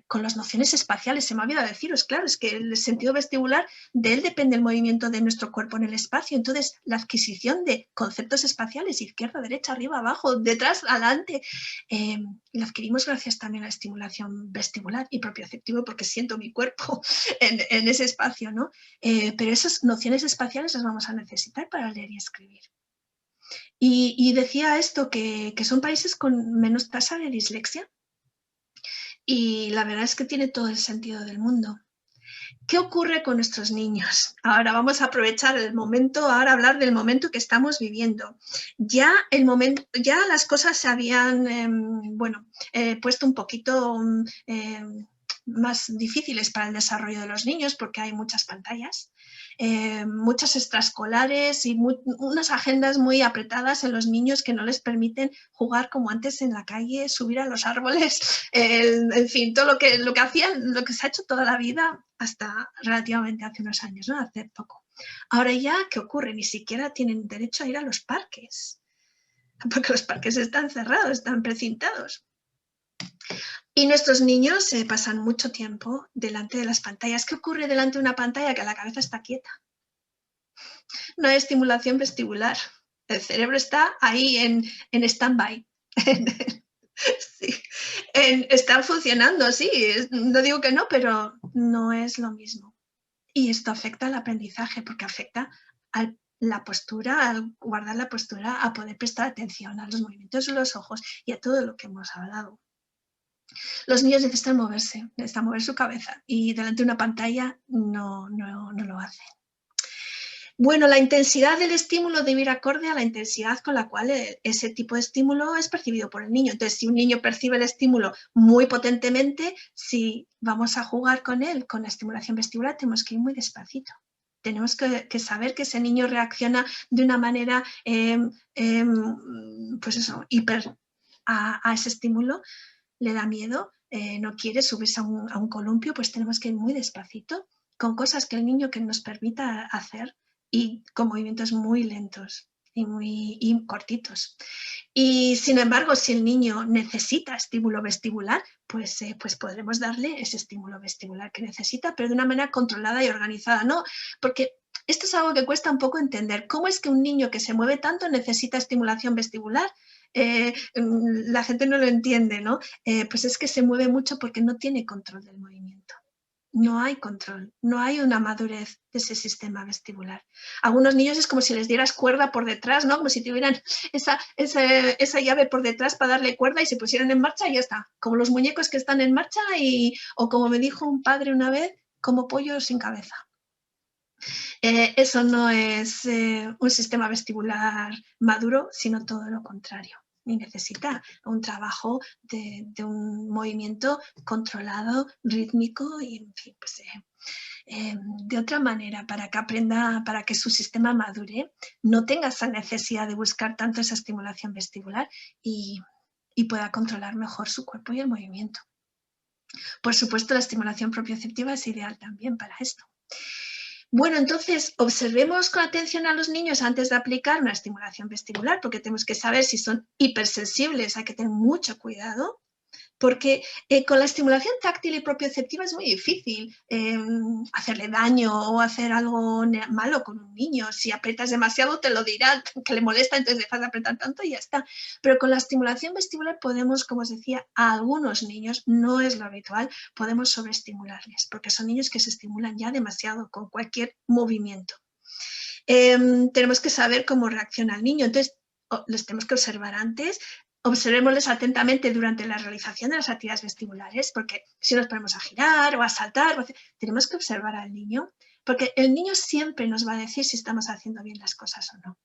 con las nociones espaciales. Se me ha olvidado deciros, claro, es que el sentido vestibular, de él depende el movimiento de nuestro cuerpo en el espacio. Entonces, la adquisición de conceptos espaciales, izquierda, derecha, arriba, abajo, detrás, adelante, lo adquirimos gracias también a la estimulación vestibular y propioceptivo, porque siento mi cuerpo en ese espacio, ¿no? Pero esas nociones espaciales las vamos a necesitar para leer y escribir. Y decía esto, que son países con menos tasa de dislexia, y la verdad es que tiene todo el sentido del mundo. ¿Qué ocurre con nuestros niños? Ahora vamos a aprovechar el momento, ahora hablar del momento que estamos viviendo. Ya las cosas se habían puesto un poquito más difíciles para el desarrollo de los niños porque hay muchas pantallas, muchas extraescolares y unas agendas muy apretadas en los niños que no les permiten jugar como antes en la calle, subir a los árboles, en fin, todo lo que hacían, lo que se ha hecho toda la vida hasta relativamente hace unos años, ¿no? Hace poco. Ahora ya, ¿qué ocurre? Ni siquiera tienen derecho a ir a los parques, porque los parques están cerrados, están precintados. Y nuestros niños pasan mucho tiempo delante de las pantallas. ¿Qué ocurre delante de una pantalla? Que la cabeza está quieta. No hay estimulación vestibular. El cerebro está ahí en stand-by. Sí. Están funcionando, sí. No digo que no, pero no es lo mismo. Y esto afecta al aprendizaje porque afecta a la postura, al guardar la postura, a poder prestar atención a los movimientos de los ojos y a todo lo que hemos hablado. Los niños necesitan moverse, necesitan mover su cabeza y delante de una pantalla no lo hacen. Bueno, la intensidad del estímulo debe ir acorde a la intensidad con la cual ese tipo de estímulo es percibido por el niño. Entonces, si un niño percibe el estímulo muy potentemente, si vamos a jugar con él, con la estimulación vestibular, tenemos que ir muy despacito. Tenemos que saber que ese niño reacciona de una manera, pues eso, hiper a ese estímulo, le da miedo, no quiere subirse a un columpio, pues tenemos que ir muy despacito, con cosas que el niño que nos permita hacer y con movimientos muy lentos y cortitos. Y sin embargo, si el niño necesita estímulo vestibular, pues podremos darle ese estímulo vestibular que necesita, pero de una manera controlada y organizada, ¿no? Porque esto es algo que cuesta un poco entender. ¿Cómo es que un niño que se mueve tanto necesita estimulación vestibular? La gente no lo entiende, ¿no? Pues es que se mueve mucho porque no tiene control del movimiento. No hay control, no hay una madurez de ese sistema vestibular. Algunos niños es como si les dieras cuerda por detrás, ¿no? Como si tuvieran esa llave por detrás para darle cuerda y se pusieran en marcha y ya está. Como los muñecos que están en marcha o como me dijo un padre una vez, como pollos sin cabeza. Eso no es un sistema vestibular maduro, sino todo lo contrario. Y necesita un trabajo de un movimiento controlado, rítmico y, en fin, pues, de otra manera, para que aprenda, para que su sistema madure, no tenga esa necesidad de buscar tanto esa estimulación vestibular y pueda controlar mejor su cuerpo y el movimiento. Por supuesto, la estimulación propioceptiva es ideal también para esto. Bueno, entonces observemos con atención a los niños antes de aplicar una estimulación vestibular, porque tenemos que saber si son hipersensibles, hay que tener mucho cuidado, porque con la estimulación táctil y propioceptiva es muy difícil hacerle daño o hacer algo malo con un niño. Si aprietas demasiado te lo dirá, que le molesta, entonces dejas de apretar tanto y ya está. Pero con la estimulación vestibular podemos, como os decía, a algunos niños, no es lo habitual, podemos sobreestimularles, porque son niños que se estimulan ya demasiado con cualquier movimiento. Tenemos que saber cómo reacciona el niño, entonces les tenemos que observar antes. Observémosles atentamente durante la realización de las actividades vestibulares, porque si nos ponemos a girar o a saltar, tenemos que observar al niño, porque el niño siempre nos va a decir si estamos haciendo bien las cosas o no.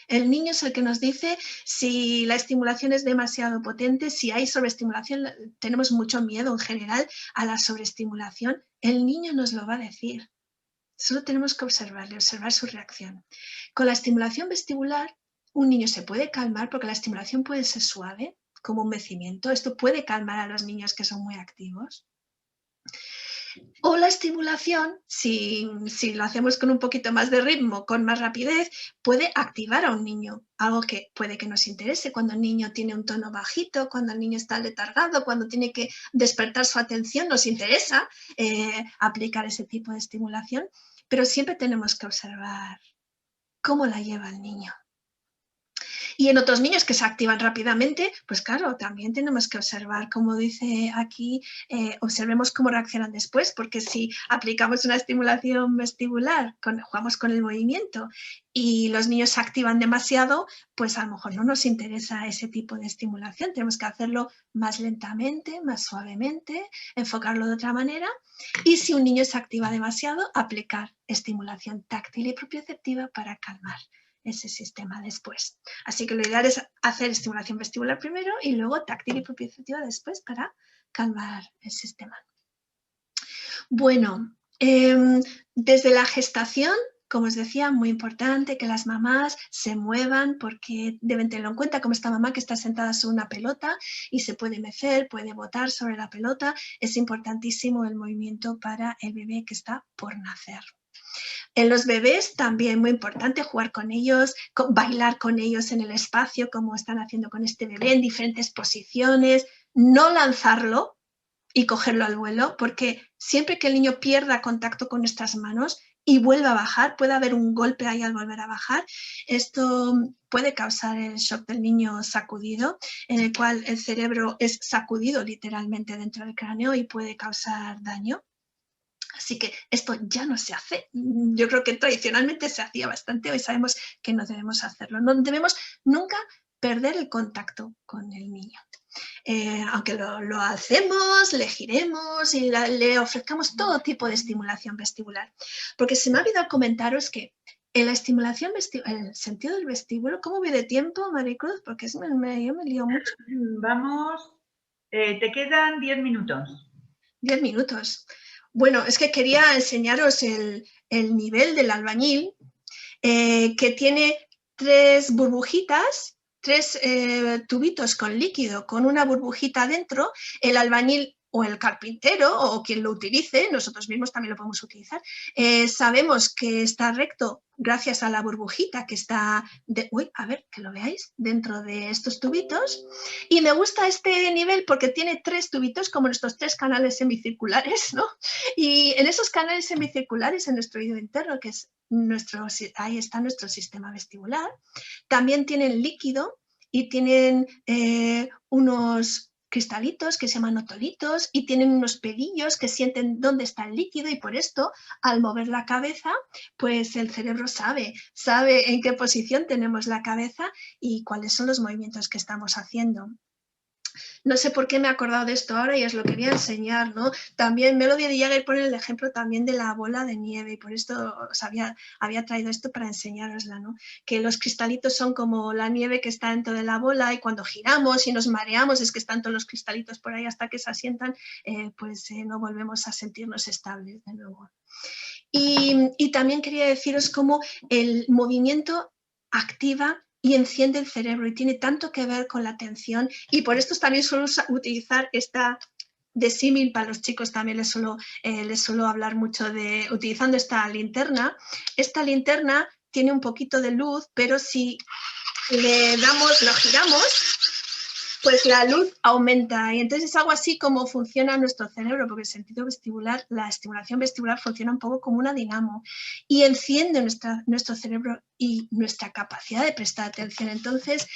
El niño es el que nos dice si la estimulación es demasiado potente, si hay sobreestimulación. Tenemos mucho miedo en general a la sobreestimulación. El niño nos lo va a decir. Solo tenemos que observarle, observar su reacción. Con la estimulación vestibular, un niño se puede calmar porque la estimulación puede ser suave, como un mecimiento. Esto puede calmar a los niños que son muy activos. O la estimulación, si lo hacemos con un poquito más de ritmo, con más rapidez, puede activar a un niño, algo que puede que nos interese cuando el niño tiene un tono bajito, cuando el niño está letargado, cuando tiene que despertar su atención, nos interesa aplicar ese tipo de estimulación, pero siempre tenemos que observar cómo la lleva el niño. Y en otros niños que se activan rápidamente, pues claro, también tenemos que observar, como dice aquí, observemos cómo reaccionan después, porque si aplicamos una estimulación vestibular, jugamos con el movimiento y los niños se activan demasiado, pues a lo mejor no nos interesa ese tipo de estimulación. Tenemos que hacerlo más lentamente, más suavemente, enfocarlo de otra manera. Y si un niño se activa demasiado, aplicar estimulación táctil y propioceptiva para calmar ese sistema después. Así que lo ideal es hacer estimulación vestibular primero y luego táctil y propioceptiva después para calmar el sistema. Bueno, desde la gestación, como os decía, muy importante que las mamás se muevan porque deben tenerlo en cuenta, como esta mamá que está sentada sobre una pelota y se puede mecer, puede botar sobre la pelota. Es importantísimo el movimiento para el bebé que está por nacer. En los bebés también muy importante jugar con ellos, bailar con ellos en el espacio, como están haciendo con este bebé, en diferentes posiciones, no lanzarlo y cogerlo al vuelo, porque siempre que el niño pierda contacto con nuestras manos y vuelva a bajar, puede haber un golpe ahí al volver a bajar, esto puede causar el shock del niño sacudido, en el cual el cerebro es sacudido literalmente dentro del cráneo y puede causar daño. Así que esto ya no se hace. Yo creo que tradicionalmente se hacía bastante, hoy sabemos que no debemos hacerlo. No debemos nunca perder el contacto con el niño. Aunque lo hacemos, le giremos y le ofrezcamos todo tipo de estimulación vestibular. Porque se me ha olvidado comentaros que en la estimulación vestibular, el sentido del vestíbulo, ¿cómo voy de tiempo, Maricruz? Porque yo me lío mucho. Vamos, te quedan 10 minutos. 10 minutos. Bueno, es que quería enseñaros el nivel del albañil, que tiene 3 burbujitas, 3 tubitos con líquido, con una burbujita dentro. El albañil o el carpintero o quien lo utilice, nosotros mismos también lo podemos utilizar, sabemos que está recto gracias a la burbujita que está, a ver, que lo veáis, dentro de estos tubitos. Y me gusta este nivel porque tiene 3 tubitos como nuestros 3 canales semicirculares, ¿no? Y en esos canales semicirculares, en nuestro oído interno, que es ahí está nuestro sistema vestibular, también tienen líquido y tienen unos cristalitos que se llaman otolitos y tienen unos pelillos que sienten dónde está el líquido, y por esto, al mover la cabeza, pues el cerebro sabe en qué posición tenemos la cabeza y cuáles son los movimientos que estamos haciendo. No sé por qué me he acordado de esto ahora y os lo quería enseñar, ¿no? También Melody de Jagger pone el ejemplo también de la bola de nieve y por esto os había traído esto para enseñarosla, ¿no? Que los cristalitos son como la nieve que está dentro de la bola y cuando giramos y nos mareamos es que están todos los cristalitos por ahí hasta que se asientan, no volvemos a sentirnos estables de nuevo. Y también quería deciros cómo el movimiento activa y enciende el cerebro y tiene tanto que ver con la atención, y por esto también suelo utilizar esta de símil para los chicos, también les suelo hablar mucho de utilizando esta linterna. Esta linterna tiene un poquito de luz, pero si lo giramos, pues la luz aumenta y entonces es algo así como funciona nuestro cerebro, porque el sentido vestibular, la estimulación vestibular funciona un poco como una dinamo y enciende nuestro cerebro y nuestra capacidad de prestar atención. Entonces,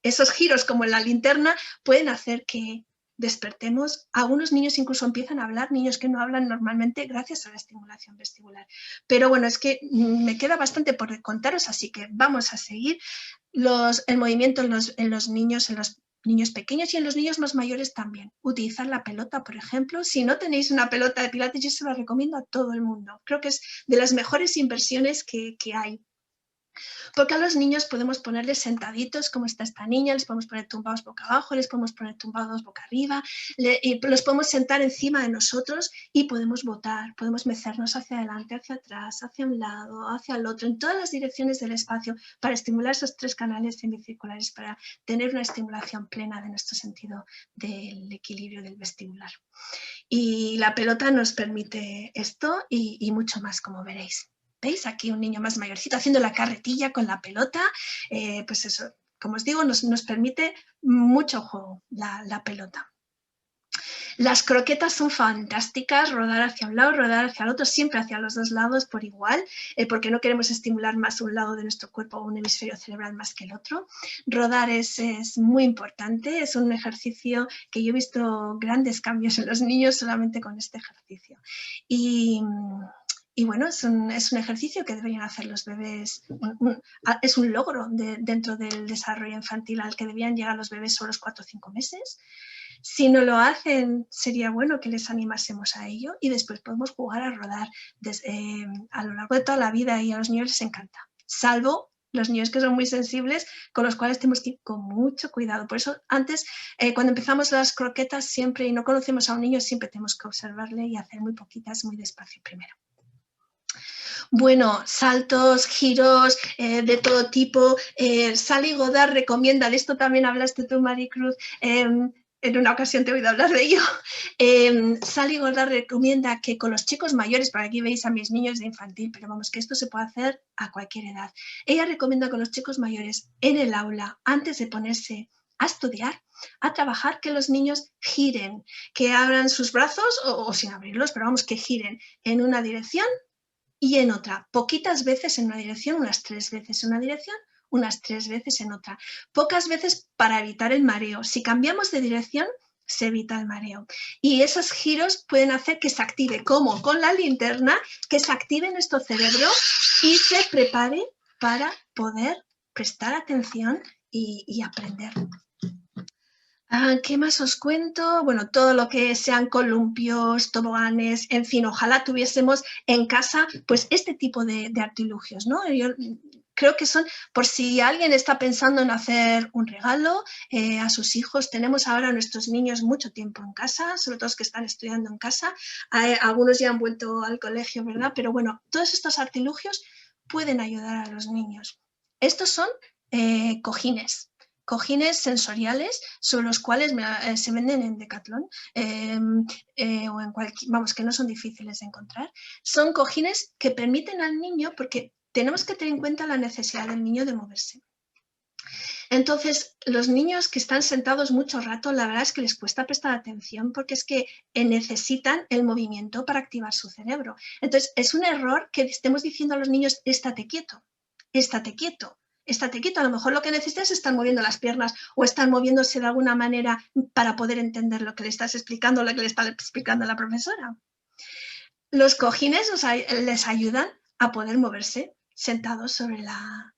esos giros como en la linterna pueden hacer que despertemos. Algunos niños incluso empiezan a hablar, niños que no hablan normalmente gracias a la estimulación vestibular. Pero bueno, es que me queda bastante por contaros, así que vamos a seguir. El movimiento en los niños pequeños y en los niños más mayores también. Utilizar la pelota, por ejemplo. Si no tenéis una pelota de pilates, yo se la recomiendo a todo el mundo. Creo que es de las mejores inversiones que hay. Porque a los niños podemos ponerles sentaditos como está esta niña, les podemos poner tumbados boca abajo, les podemos poner tumbados boca arriba, y los podemos sentar encima de nosotros y podemos botar, podemos mecernos hacia adelante, hacia atrás, hacia un lado, hacia el otro, en todas las direcciones del espacio para estimular esos 3 canales semicirculares, para tener una estimulación plena de nuestro sentido del equilibrio del vestibular. Y la pelota nos permite esto y mucho más, como veréis. ¿Veis? Aquí un niño más mayorcito haciendo la carretilla con la pelota. Pues eso, como os digo, nos permite mucho juego la pelota. Las croquetas son fantásticas, rodar hacia un lado, rodar hacia el otro, siempre hacia los 2 lados por igual, porque no queremos estimular más un lado de nuestro cuerpo o un hemisferio cerebral más que el otro. Rodar es muy importante, es un ejercicio que yo he visto grandes cambios en los niños solamente con este ejercicio. Y bueno, es un ejercicio que deberían hacer los bebés, es un logro dentro del desarrollo infantil al que debían llegar los bebés sobre los 4 o 5 meses. Si no lo hacen, sería bueno que les animásemos a ello y después podemos jugar a rodar a lo largo de toda la vida y a los niños les encanta. Salvo Los niños que son muy sensibles, con los cuales tenemos que ir con mucho cuidado. Por eso antes, cuando empezamos las croquetas siempre y no conocemos a un niño, siempre tenemos que observarle y hacer muy poquitas, muy despacio primero. Bueno, saltos, giros de todo tipo. Sally Godard recomienda, de esto también hablaste tú, Maricruz, en una ocasión te he oído hablar de ello. Sally Godard recomienda que con los chicos mayores, por aquí veis a mis niños de infantil, pero vamos, que esto se puede hacer a cualquier edad. Ella recomienda con los chicos mayores en el aula, antes de ponerse a estudiar, a trabajar, que los niños giren, que abran sus brazos o sin abrirlos, pero vamos, que giren en una dirección y en otra, poquitas veces en una dirección, unas 3 veces en una dirección, unas 3 veces en otra. Pocas veces para evitar el mareo. Si cambiamos de dirección, se evita el mareo. Y esos giros pueden hacer que se active, como con la linterna, que se active nuestro cerebro y se prepare para poder prestar atención y aprender. ¿Qué más os cuento? Bueno, todo lo que sean columpios, toboganes, en fin, ojalá tuviésemos en casa pues este tipo de artilugios, ¿no? Yo creo que son, por si alguien está pensando en hacer un regalo a sus hijos, tenemos ahora a nuestros niños mucho tiempo en casa, sobre todo los que están estudiando en casa, algunos ya han vuelto al colegio, ¿verdad? Pero bueno, todos estos artilugios pueden ayudar a los niños. Estos son cojines sensoriales sobre los cuales se venden en Decathlon o en cualquier, vamos, que no son difíciles de encontrar. Son cojines que permiten al niño, porque tenemos que tener en cuenta la necesidad del niño de moverse. Entonces, los niños que están sentados mucho rato, la verdad es que les cuesta prestar atención porque es que necesitan el movimiento para activar su cerebro. Entonces, es un error que estemos diciendo a los niños, estate quieto, estate quieto. Estate quieto, a lo mejor lo que necesitas es estar moviendo las piernas o estar moviéndose de alguna manera para poder entender lo que le estás explicando, lo que le está explicando la profesora. Los cojines les ayudan a poder moverse sentados sobre la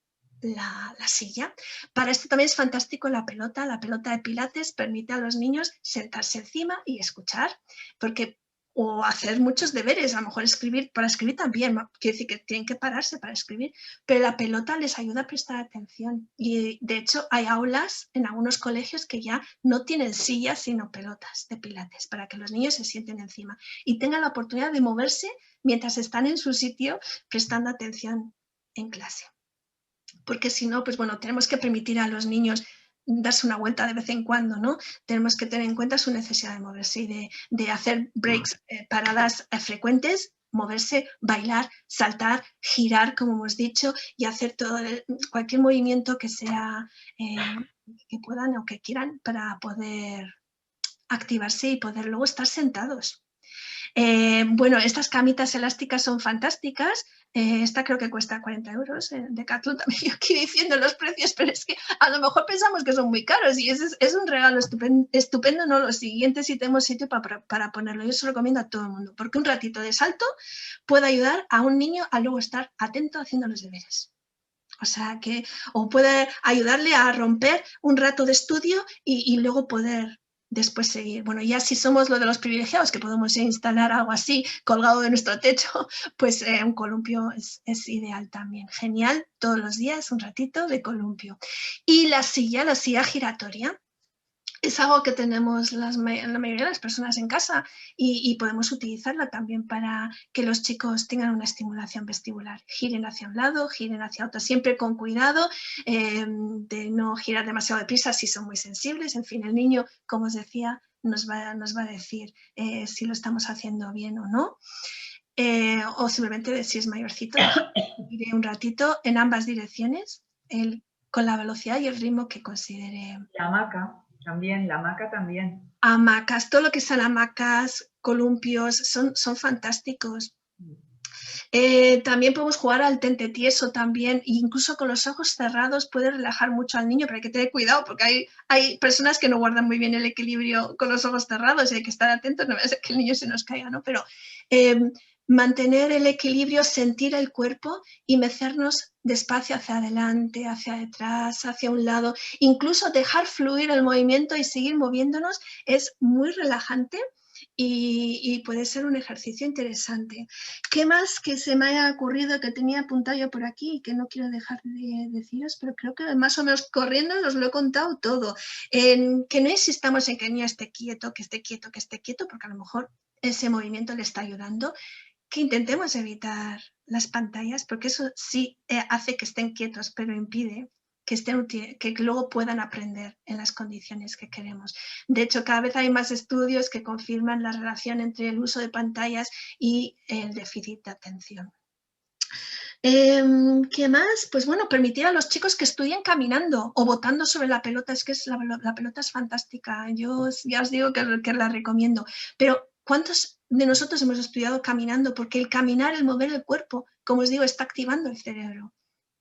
silla. Para esto también es fantástico la pelota de pilates permite a los niños sentarse encima y escuchar, porque o hacer muchos deberes, a lo mejor escribir, para escribir también, quiere decir que tienen que pararse para escribir, pero la pelota les ayuda a prestar atención y de hecho hay aulas en algunos colegios que ya no tienen sillas sino pelotas de pilates para que los niños se sienten encima y tengan la oportunidad de moverse mientras están en su sitio prestando atención en clase. Porque si no, pues bueno, tenemos que permitir a los niños darse una vuelta de vez en cuando, ¿no? Tenemos que tener en cuenta su necesidad de moverse y de hacer breaks, paradas frecuentes, moverse, bailar, saltar, girar, como hemos dicho, y hacer todo cualquier movimiento que sea, que puedan o que quieran para poder activarse y poder luego estar sentados. Bueno, estas camitas elásticas son fantásticas. Esta creo que cuesta 40 euros. Decathlon también yo aquí diciendo los precios, pero es que a lo mejor pensamos que son muy caros y es un regalo estupendo, ¿no? Lo siguiente, si tenemos sitio para ponerlo, yo se lo recomiendo a todo el mundo, porque un ratito de salto puede ayudar a un niño a luego estar atento haciendo los deberes. O sea, o puede ayudarle a romper un rato de estudio y luego poder después seguir. Bueno, ya si somos lo de los privilegiados, que podemos instalar algo así colgado de nuestro techo, pues un columpio es ideal también. Genial, todos los días un ratito de columpio. Y la silla giratoria, es algo que tenemos la mayoría de las personas en casa y podemos utilizarla también para que los chicos tengan una estimulación vestibular. Giren hacia un lado, giren hacia otro, siempre con cuidado de no girar demasiado deprisa si son muy sensibles. En fin, el niño, como os decía, nos va a decir si lo estamos haciendo bien o no. O simplemente si es mayorcito, iré un ratito en ambas direcciones, con la velocidad y el ritmo que considere. La hamaca también. Hamacas, todo lo que sean hamacas, columpios, son fantásticos. También podemos jugar al tente tieso también, incluso con los ojos cerrados puede relajar mucho al niño, pero hay que tener cuidado porque hay personas que no guardan muy bien el equilibrio con los ojos cerrados y hay que estar atentos, no va a ser que el niño se nos caiga, ¿no? Pero mantener el equilibrio, sentir el cuerpo y mecernos despacio hacia adelante, hacia detrás, hacia un lado, incluso dejar fluir el movimiento y seguir moviéndonos es muy relajante y puede ser un ejercicio interesante. ¿Qué más que se me haya ocurrido que tenía apuntado yo por aquí, que no quiero dejar de deciros, pero creo que más o menos corriendo os lo he contado todo? Que no insistamos en que el niño esté quieto, que esté quieto, que esté quieto, porque a lo mejor ese movimiento le está ayudando. Que intentemos evitar las pantallas, porque eso sí hace que estén quietos, pero impide que luego puedan aprender en las condiciones que queremos. De hecho, cada vez hay más estudios que confirman la relación entre el uso de pantallas y el déficit de atención. ¿Qué más? Pues bueno, permitir a los chicos que estudien caminando o botando sobre la pelota. Es que la pelota es fantástica. Yo ya os digo que la recomiendo. Pero ¿cuántos de nosotros hemos estudiado caminando? Porque el caminar, el mover el cuerpo, como os digo, está activando el cerebro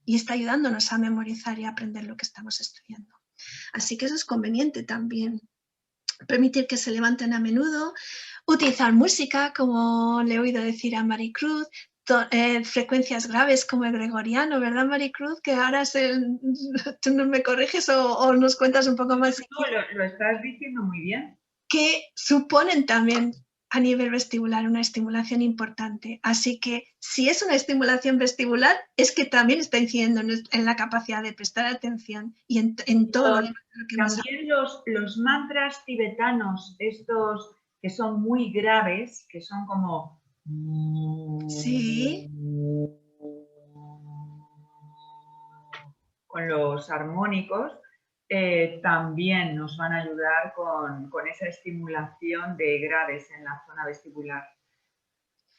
y está ayudándonos a memorizar y a aprender lo que estamos estudiando. Así que eso es conveniente también. Permitir que se levanten a menudo, utilizar música, como le he oído decir a Maricruz, frecuencias graves como el gregoriano, ¿verdad, Maricruz? Que ahora tú me corriges o nos cuentas un poco más. No, lo estás diciendo muy bien. Que suponen también a nivel vestibular una estimulación importante. Así que si es una estimulación vestibular, es que también está incidiendo en la capacidad de prestar atención y en todo lo que hemos hablado. También los mantras tibetanos, estos que son muy graves, que son como... Sí. Con los armónicos, también nos van a ayudar con esa estimulación de graves en la zona vestibular.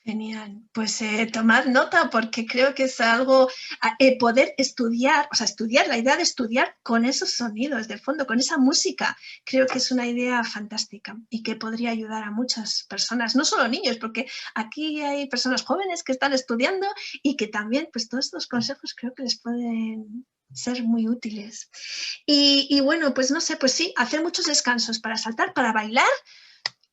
Genial. Pues tomad nota porque creo que es algo, poder estudiar, o sea, estudiar, la idea de estudiar con esos sonidos de fondo, con esa música, creo que es una idea fantástica y que podría ayudar a muchas personas, no solo niños, porque aquí hay personas jóvenes que están estudiando y que también, pues todos estos consejos creo que les pueden ser muy útiles. Y bueno, pues no sé, pues sí, hacer muchos descansos para saltar, para bailar.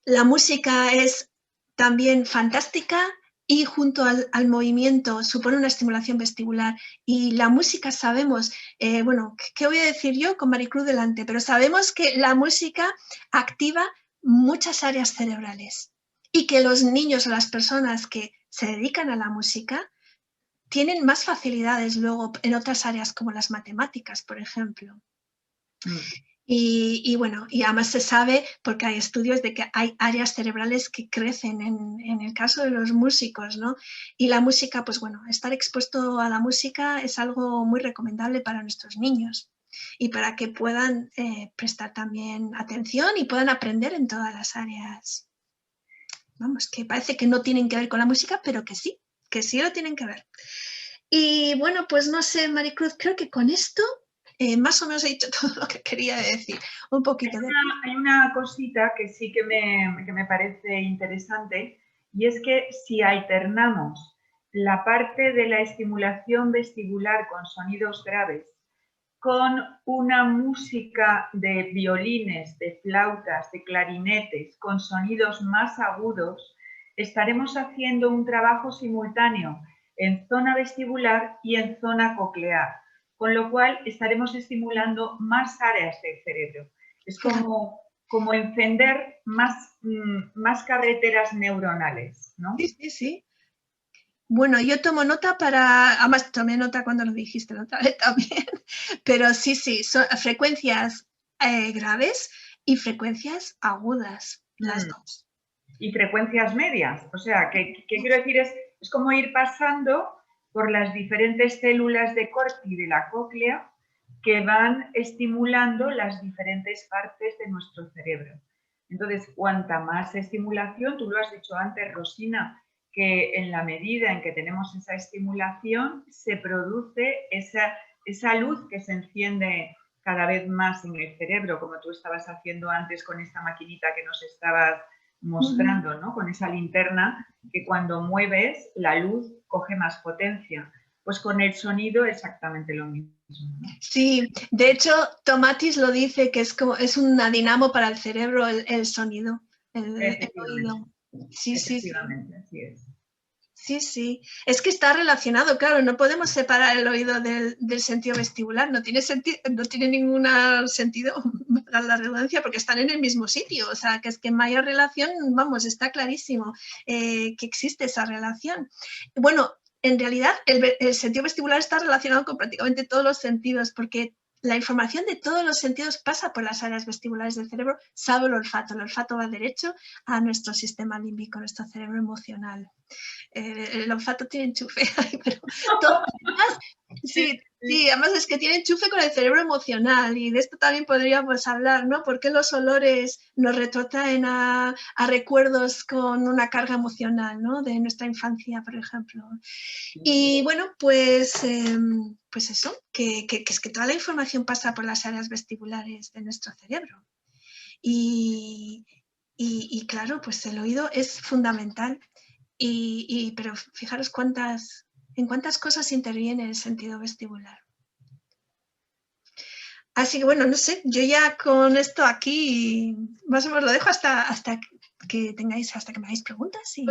La música es también fantástica y junto al movimiento supone una estimulación vestibular. Y la música sabemos, bueno, ¿qué voy a decir yo con Maricruz delante? Pero sabemos que la música activa muchas áreas cerebrales y que los niños o las personas que se dedican a la música tienen más facilidades luego en otras áreas como las matemáticas, por ejemplo. Y bueno, y además se sabe, porque hay estudios de que hay áreas cerebrales que crecen en el caso de los músicos, ¿no? Y la música, pues bueno, estar expuesto a la música es algo muy recomendable para nuestros niños y para que puedan prestar también atención y puedan aprender en todas las áreas. Vamos, que parece que no tienen que ver con la música, pero que sí lo tienen que ver. Y bueno, pues no sé, Maricruz, creo que con esto más o menos he dicho todo lo que quería decir. Un poquito de... Hay una cosita que sí que me parece interesante, y es que si alternamos la parte de la estimulación vestibular con sonidos graves con una música de violines, de flautas, de clarinetes, con sonidos más agudos, estaremos haciendo un trabajo simultáneo en zona vestibular y en zona coclear, con lo cual estaremos estimulando más áreas del cerebro. Es como encender más carreteras neuronales, ¿no? Sí, sí, sí. Bueno, yo tomo nota además tomé nota cuando lo dijiste la otra vez también, pero sí, son frecuencias graves y frecuencias agudas, las dos. Y frecuencias medias, o sea, ¿qué quiero decir? Es como ir pasando por las diferentes células de Corti de la cóclea que van estimulando las diferentes partes de nuestro cerebro. Entonces, cuanta más estimulación, tú lo has dicho antes, Rosina, que en la medida en que tenemos esa estimulación, se produce esa luz que se enciende cada vez más en el cerebro, como tú estabas haciendo antes con esta maquinita que nos estabas mostrando, ¿no? Con esa linterna, que cuando mueves la luz coge más potencia. Pues con el sonido exactamente lo mismo, ¿no? Sí, de hecho Tomatis lo dice que es una dinamo para el cerebro el sonido, el oído. Sí, sí, sí. Efectivamente, así es. Sí, sí. Es que está relacionado, claro, no podemos separar el oído del sentido vestibular, no tiene, no tiene ningún sentido, para la redundancia, porque están en el mismo sitio, o sea, que es que no hay relación, vamos, está clarísimo que existe esa relación. Bueno, en realidad el sentido vestibular está relacionado con prácticamente todos los sentidos, porque la información de todos los sentidos pasa por las áreas vestibulares del cerebro, salvo el olfato. El olfato va derecho a nuestro sistema límbico, nuestro cerebro emocional. El olfato tiene enchufe, pero todo lo demás, sí, además es que tiene enchufe con el cerebro emocional y de esto también podríamos hablar, ¿no? ¿Por qué los olores nos retrotraen a recuerdos con una carga emocional, ¿no? De nuestra infancia, por ejemplo. Y bueno, pues eso, que es que toda la información pasa por las áreas vestibulares de nuestro cerebro. Y claro, pues el oído es fundamental. Pero fijaros en cuántas cosas interviene el sentido vestibular. Así que bueno, no sé, yo ya con esto aquí más o menos lo dejo hasta que me hagáis preguntas.